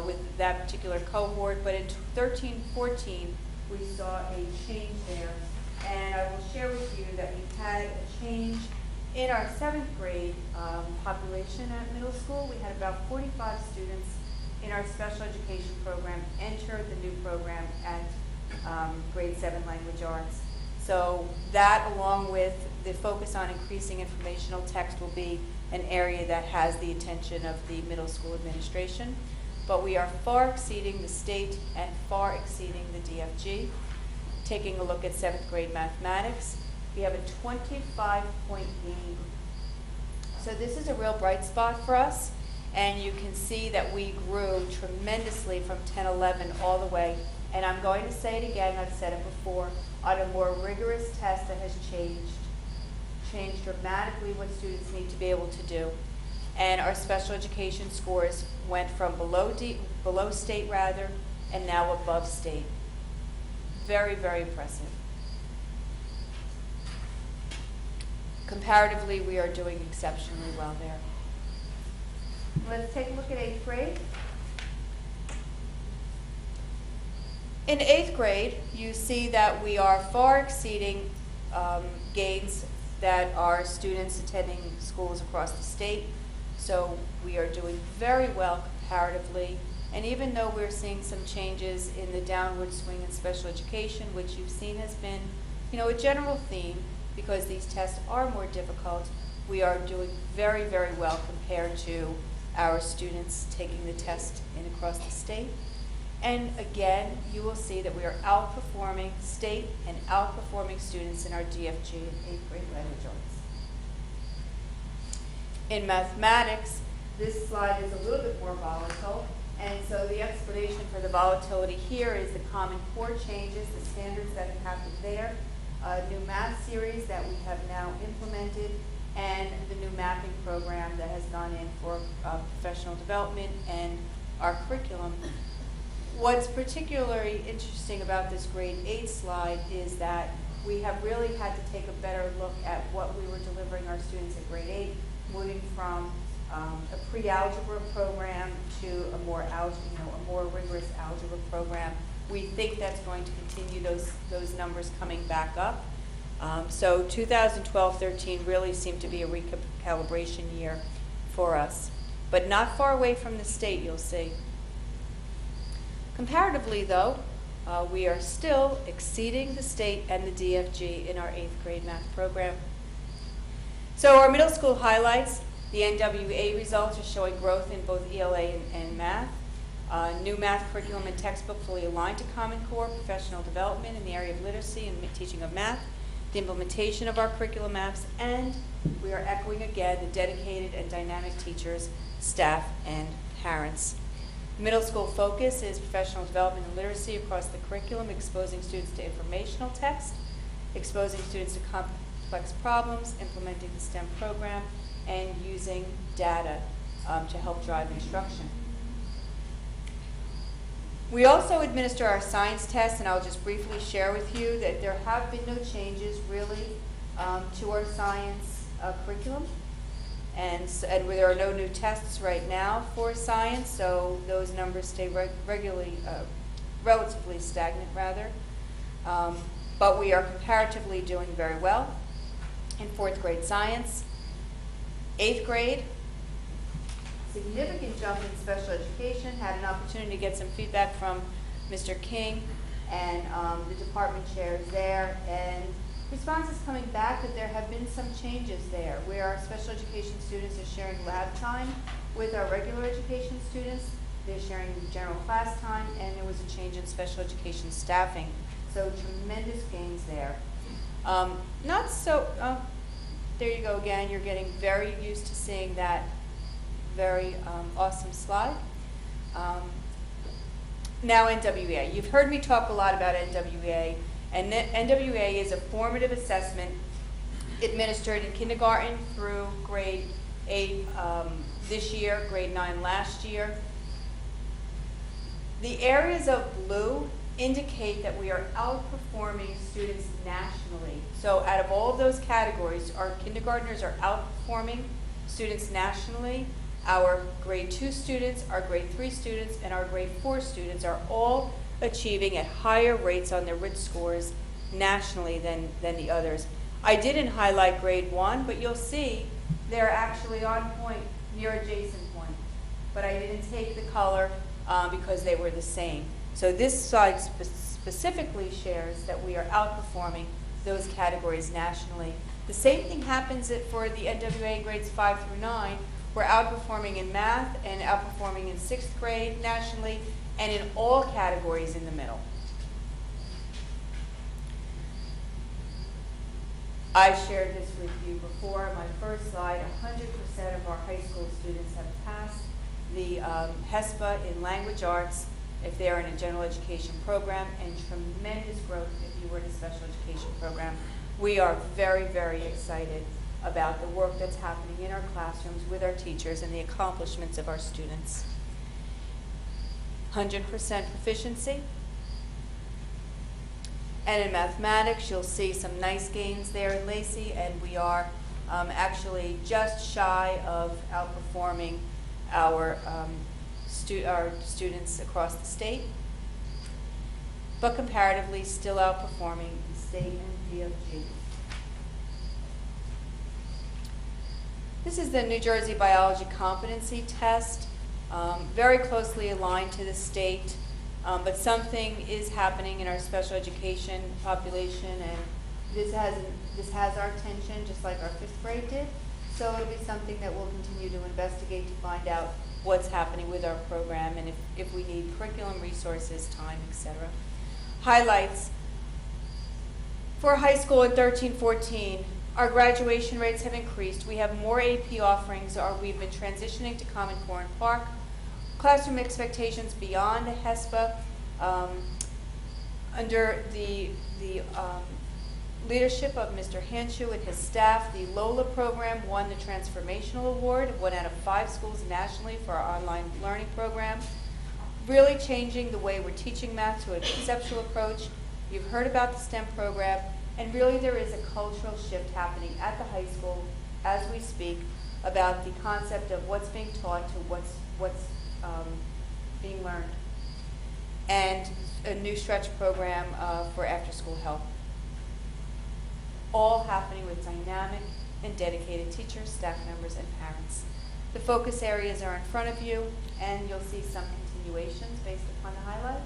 with that particular cohort, but in 13-14, we saw a change there. And I will share with you that we've had a change in our 7th grade population at middle school. We had about 45 students in our special education program enter the new program at grade 7 language arts. So that, along with the focus on increasing informational text, will be an area that has the attention of the middle school administration. But we are far exceeding the state and far exceeding the DFG. Taking a look at 7th grade mathematics, we have a 25-point gain. So this is a real bright spot for us, and you can see that we grew tremendously from 10-11 all the way. And I'm going to say it again, I've said it before, on a more rigorous test that has changed dramatically what students need to be able to do. And our special education scores went from below state rather, and now above state. Very, very impressive. Comparatively, we are doing exceptionally well there. Let's take a look at 8th grade. In 8th grade, you see that we are far exceeding gains that are students attending schools across the state. So we are doing very well comparatively. And even though we're seeing some changes in the downward swing in special education, which you've seen has been, a general theme, because these tests are more difficult, we are doing very, very well compared to our students taking the test across the state. And again, you will see that we are outperforming state and outperforming students in our DFG and 8th grade language arts. In mathematics, this slide is a little bit more volatile, and so the explanation for the volatility here is the Common Core changes, the standards that have happened there, a new math series that we have now implemented, and the new mapping program that has gone in for professional development and our curriculum. What's particularly interesting about this grade 8 slide is that we have really had to take a better look at what we were delivering our students at grade 8, moving from a pre-algebra program to a more rigorous algebra program. We think that's going to continue those numbers coming back up. So 2012-13 really seemed to be a recalibration year for us, but not far away from the state, you'll see. Comparatively, though, we are still exceeding the state and the DFG in our 8th grade math program. So our middle school highlights, the NWA results are showing growth in both ELA and math. New math curriculum and textbook fully aligned to Common Core, professional development in the area of literacy and teaching of math, the implementation of our curriculum maps, and we are echoing again the dedicated and dynamic teachers, staff, and parents. Middle school focus is professional development and literacy across the curriculum, exposing students to informational text, exposing students to complex problems, implementing the STEM program, and using data to help drive instruction. We also administer our science tests, and I'll just briefly share with you that there have been no changes really to our science curriculum. And there are no new tests right now for science, so those numbers stay relatively stagnant rather. But we are comparatively doing very well in 4th grade science. 8th grade, significant jump in special education. Had an opportunity to get some feedback from Mr. King and the department chairs there, and response is coming back that there have been some changes there, where our special education students are sharing lab time with our regular education students. They're sharing general class time, and there was a change in special education staffing. So tremendous gains there. Not so, there you go again. You're getting very used to seeing that very awesome slide. Now NWEA. You've heard me talk a lot about NWEA, and NWEA is a formative assessment administered in kindergarten through grade 8 this year, grade 9 last year. The areas of blue indicate that we are outperforming students nationally. So out of all of those categories, our kindergartners are outperforming students nationally. Our grade 2 students, our grade 3 students, and our grade 4 students are all achieving at higher rates on their RIT scores nationally than the others. I didn't highlight grade 1, but you'll see they're actually on point, near adjacent point. But I didn't take the color because they were the same. So this slide specifically shares that we are outperforming those categories nationally. The same thing happens for the NWEA grades 5 through 9. We're outperforming in math and outperforming in 6th grade nationally and in all categories in the middle. I shared this with you before. My first slide, 100% of our high school students have passed the HESPA in language arts if they are in a general education program, and tremendous growth if you were in a special education program. We are very, very excited about the work that's happening in our classrooms with our teachers and the accomplishments of our students. 100% proficiency. And in mathematics, you'll see some nice gains there in Lacey, and we are actually just shy of outperforming our students across the state, but comparatively still outperforming the state and DFG. This is the New Jersey Biology Competency Test, very closely aligned to the state, but something is happening in our special education population, and this has our attention just like our 5th grade did. So it'll be something that we'll continue to investigate to find out what's happening with our program and if we need curriculum, resources, time, etc. Highlights. For high school in 13-14, our graduation rates have increased. We have more AP offerings, or we've been transitioning to Common Core and Park. Classroom expectations beyond the HESPA. Under the leadership of Mr. Hanshu and his staff, the LOLA program won the Transformational Award, 1 out of 5 schools nationally for our online learning program. Really changing the way we're teaching math to a conceptual approach. You've heard about the STEM program, and really there is a cultural shift happening at the high school as we speak about the concept of what's being taught to what's being learned. And a new stretch program for after-school help. All happening with dynamic and dedicated teachers, staff members, and parents. The focus areas are in front of you, and you'll see some continuations based upon the highlights.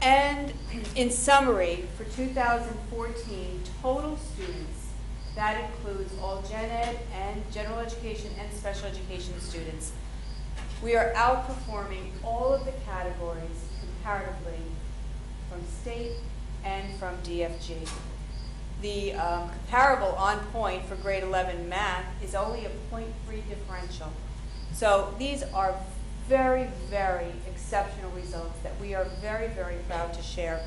And in summary, for 2014, total students, that includes all gen ed and general education and special education students, we are outperforming all of the categories comparatively from state and from DFG. The comparable on point for grade 11 math is only a 0.3 differential. So these are very, very exceptional results that we are very, very proud to share.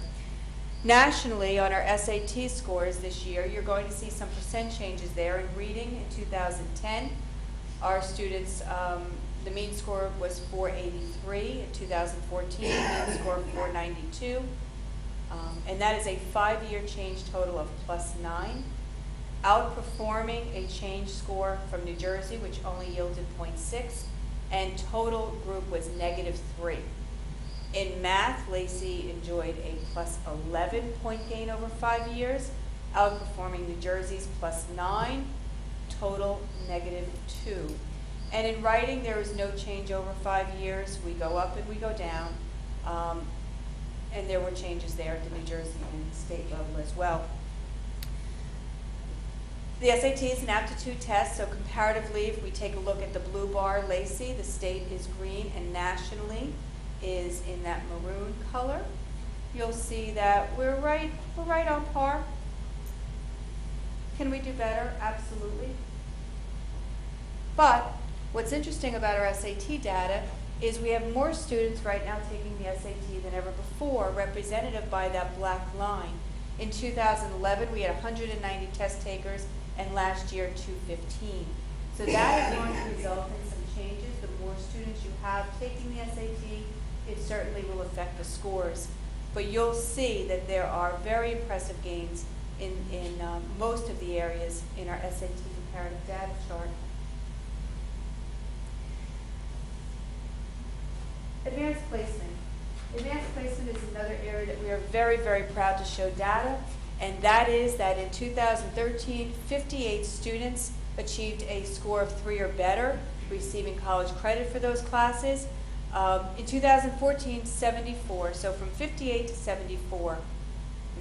Nationally, on our SAT scores this year, you're going to see some percent changes there. In reading in 2010, our students, the mean score was 483. In 2014, the mean score 492. And that is a 5-year change total of +9, outperforming a change score from New Jersey, which only yielded 0.6, and total group was -3. In math, Lacey enjoyed a +11 point gain over 5 years, outperforming New Jersey's +9, total -2. And in writing, there is no change over 5 years. We go up and we go down. And there were changes there at the New Jersey and state level as well. The SAT is an aptitude test, so comparatively, if we take a look at the blue bar, Lacey, the state is green, and nationally is in that maroon color. You'll see that we're right on par. Can we do better? Absolutely. But what's interesting about our SAT data is we have more students right now taking the SAT than ever before, represented by that black line. In 2011, we had 190 test takers, and last year, 215. So that is going to result in some changes. The more students you have taking the SAT, it certainly will affect the scores. But you'll see that there are very impressive gains in most of the areas in our SAT comparative data chart. Advanced placement. Advanced placement is another area that we are very, very proud to show data, and that is that in 2013, 58 students achieved a score of 3 or better, receiving college credit for those classes. In 2014, 74, so from 58 to 74.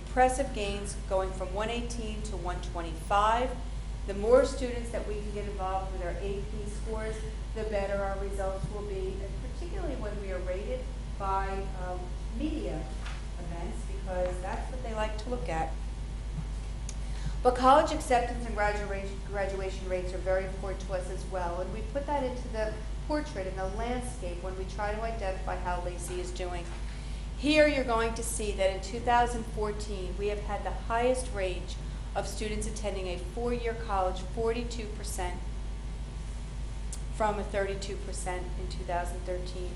Impressive gains going from 118 to 125. The more students that we can get involved with our AP scores, the better our results will be, and particularly when we are rated by media events, because that's what they like to look at. But college acceptance and graduation rates are very important to us as well, and we put that into the portrait and the landscape when we try to identify how Lacey is doing. Here you're going to see that in 2014 we have had the highest range of students attending a 4-year college, 42%, from a 32% in 2013.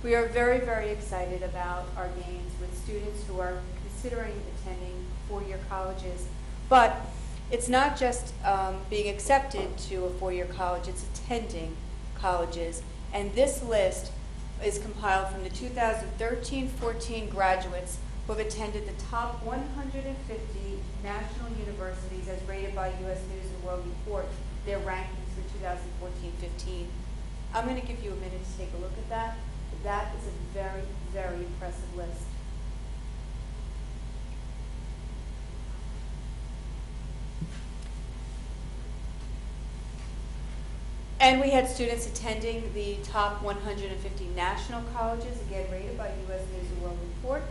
We are very, very excited about our gains with students who are considering attending 4-year colleges. But it's not just being accepted to a 4-year college, it's attending colleges. And this list is compiled from the 2013-14 graduates who have attended the top 150 national universities as rated by U.S. News and World Report, their rankings for 2014-15. I'm going to give you a minute to take a look at that. That is a very, very impressive list. And we had students attending the top 150 national colleges, again rated by U.S. News and World Report.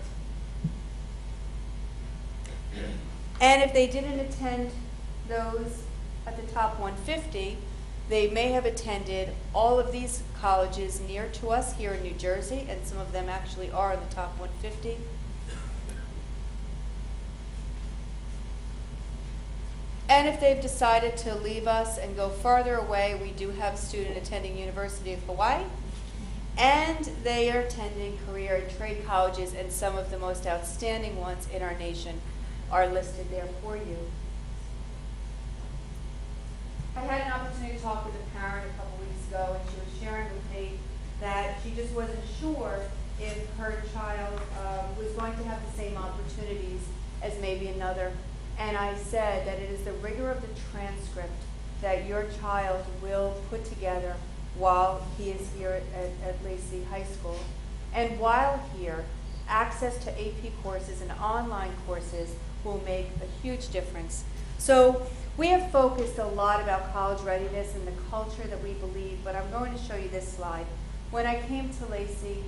And if they didn't attend those at the top 150, they may have attended all of these colleges near to us here in New Jersey, and some of them actually are in the top 150. And if they've decided to leave us and go farther away, we do have a student attending University of Hawaii, and they are attending career and trade colleges, and some of the most outstanding ones in our nation are listed there for you. I had an opportunity to talk with a parent a couple weeks ago, and she was sharing with me that she just wasn't sure if her child was going to have the same opportunities as maybe another. And I said that it is the rigor of the transcript that your child will put together while he is here at Lacey High School. And while here, access to AP courses and online courses will make a huge difference. So we have focused a lot about college readiness and the culture that we believe, but I'm going to show you this slide. When I came to Lacey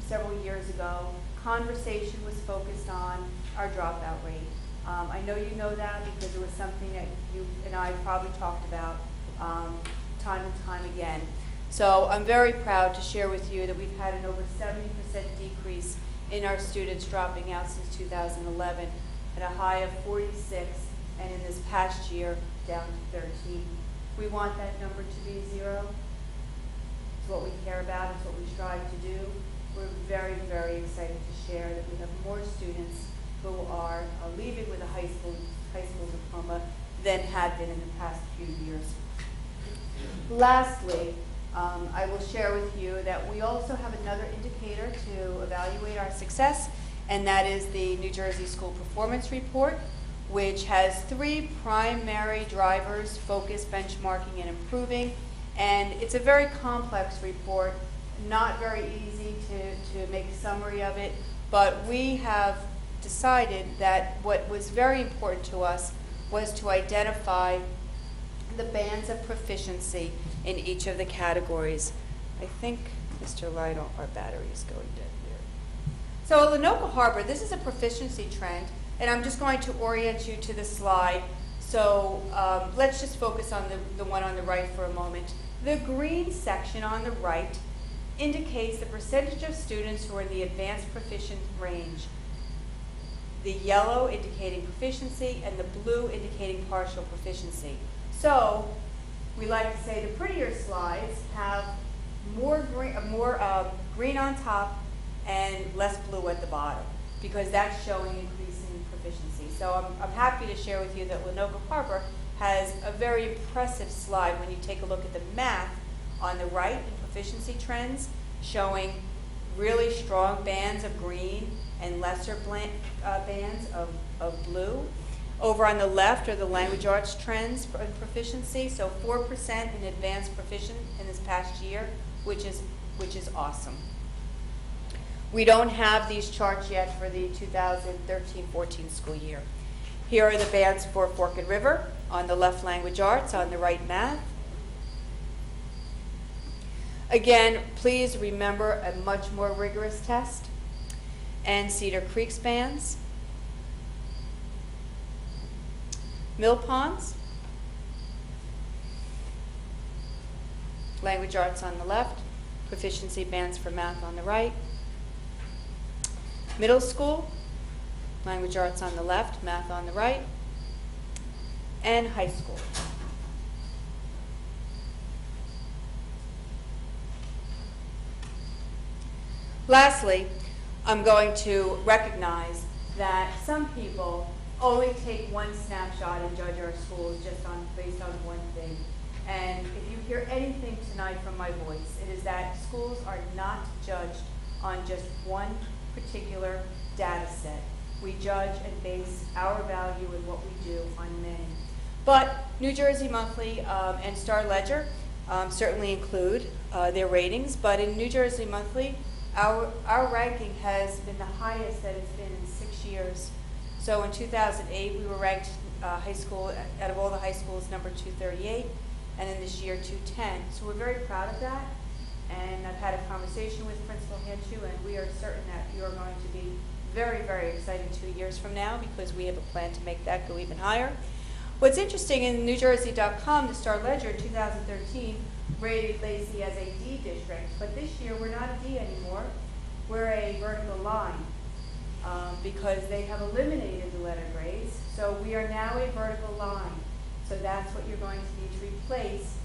several years ago, conversation was focused on our dropout rate. I know you know that because it was something that you and I probably talked about time and time again. So I'm very proud to share with you that we've had an over 70% decrease in our students dropping out since 2011, at a high of 46, and in this past year down to 13. We want that number to be 0. It's what we care about, it's what we strive to do. We're very, very excited to share that we have more students who are leaving with a high school diploma than have been in the past few years. Lastly, I will share with you that we also have another indicator to evaluate our success, and that is the New Jersey School Performance Report. which has 3 primary drivers: focus, benchmarking, and improving. And it's a very complex report, not very easy to make a summary of it, but we have decided that what was very important to us was to identify the bands of proficiency in each of the categories. I think, Mr. Lytle, our battery is going dead here. So at Lenoka Harbor, this is a proficiency trend, and I'm just going to orient you to the slide. So let's just focus on the one on the right for a moment. The green section on the right indicates the percentage of students who are in the advanced proficient range. The yellow indicating proficiency and the blue indicating partial proficiency. So we like to say the prettier slides have more green on top and less blue at the bottom, because that's showing increasing proficiency. So I'm happy to share with you that Lenoka Harbor has a very impressive slide when you take a look at the math on the right in proficiency trends, showing really strong bands of green and lesser bands of blue. Over on the left are the language arts trends in proficiency, so 4% in advanced proficient in this past year, which is awesome. We don't have these charts yet for the 2013-14 school year. Here are the bands for Fork and River, on the left language arts, on the right math. Again, please remember a much more rigorous test. And Cedar Creek's bands. Mill Ponds. Language arts on the left. Proficiency bands for math on the right. Middle school. Language arts on the left, math on the right. And high school. Lastly, I'm going to recognize that some people only take one snapshot and judge our schools just based on one thing. And if you hear anything tonight from my voice, it is that schools are not judged on just one particular data set. We judge and base our value and what we do on many. But New Jersey Monthly and Star Ledger certainly include their ratings, but in New Jersey Monthly, our ranking has been the highest that it's been in 6 years. So in 2008, we were ranked high school, out of all the high schools, number 238, and in this year, 210. So we're very proud of that. And I've had a conversation with Principal Hanshu, and we are certain that you are going to be very, very excited 2 years from now, because we have a plan to make that go even higher. What's interesting, in NewJersey.com, the Star Ledger in 2013 rated Lacey as a D district, but this year we're not a D anymore. We're a vertical line because they have eliminated the letter grades. So we are now a vertical line. So that's what you're going to need to replace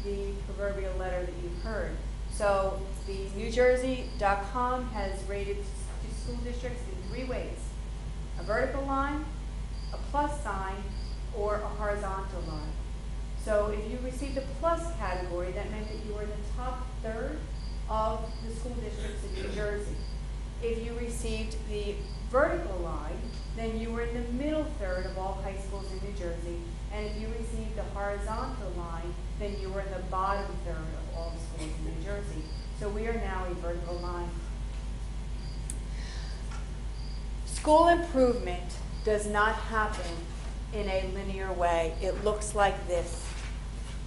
the proverbial letter that you've heard. So the NewJersey.com has rated school districts in 3 ways: a vertical line, a plus sign, or a horizontal line. So if you received a plus category, that meant that you were in the top third of the school districts in New Jersey. If you received the vertical line, then you were in the middle third of all high schools in New Jersey. And if you received the horizontal line, then you were in the bottom third of all the schools in New Jersey. So we are now a vertical line. School improvement does not happen in a linear way. It looks like this.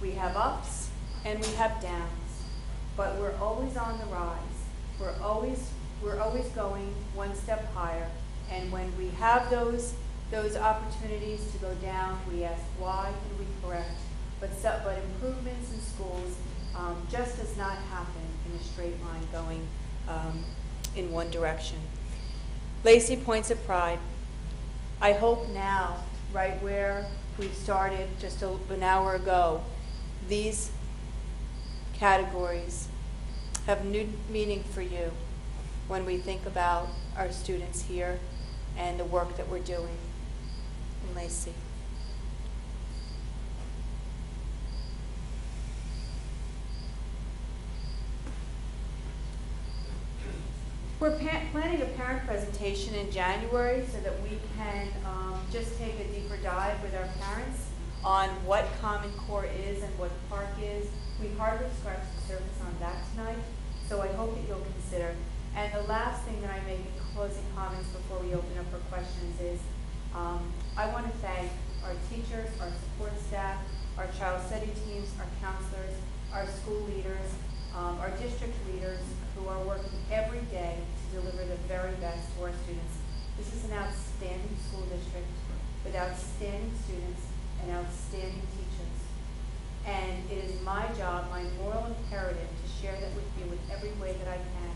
We have ups and we have downs, but we're always on the rise. We're always going one step higher. And when we have those opportunities to go down, we ask why and we correct. But improvements in schools just does not happen in a straight line going in one direction. Lacey Points of Pride. I hope now, right where we started just an hour ago, these categories have new meaning for you when we think about our students here and the work that we're doing in Lacey. We're planning a parent presentation in January so that we can just take a deeper dive with our parents on what Common Core is and what Park is. We hardly scratched the surface on that tonight, so I hope that you'll consider. And the last thing that I make in closing comments before we open up for questions is I want to thank our teachers, our support staff, our child study teams, our counselors, our school leaders, our district leaders who are working every day to deliver the very best to our students. This is an outstanding school district with outstanding students and outstanding teachers. And it is my job, my moral imperative, to share that with you in every way that I can,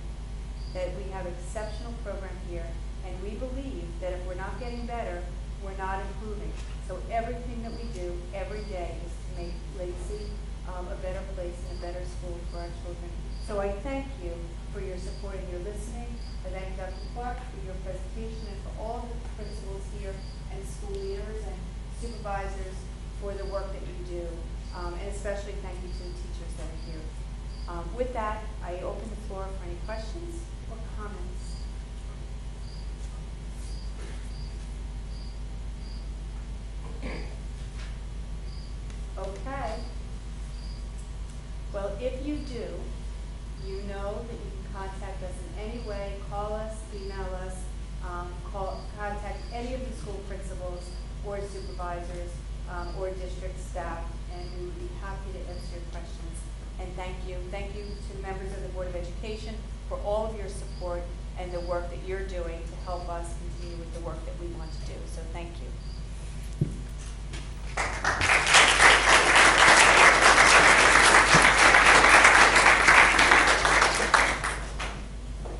that we have an exceptional program here, and we believe that if we're not getting better, we're not improving. So everything that we do every day is to make Lacey a better place and a better school for our children. So I thank you for your support and your listening. I thank Dr. Clark for your presentation and for all the principals here and school leaders and supervisors for the work that you do. And especially thank you to the teachers that are here. With that, I open the floor for any questions or comments. Okay. Well, if you do, you know that you can contact us in any way, call us, email us, contact any of the school principals or supervisors or district staff, and we would be happy to answer your questions. And thank you. Thank you to the members of the Board of Education for all of your support and the work that you're doing to help us continue with the work that we want to do. So thank you.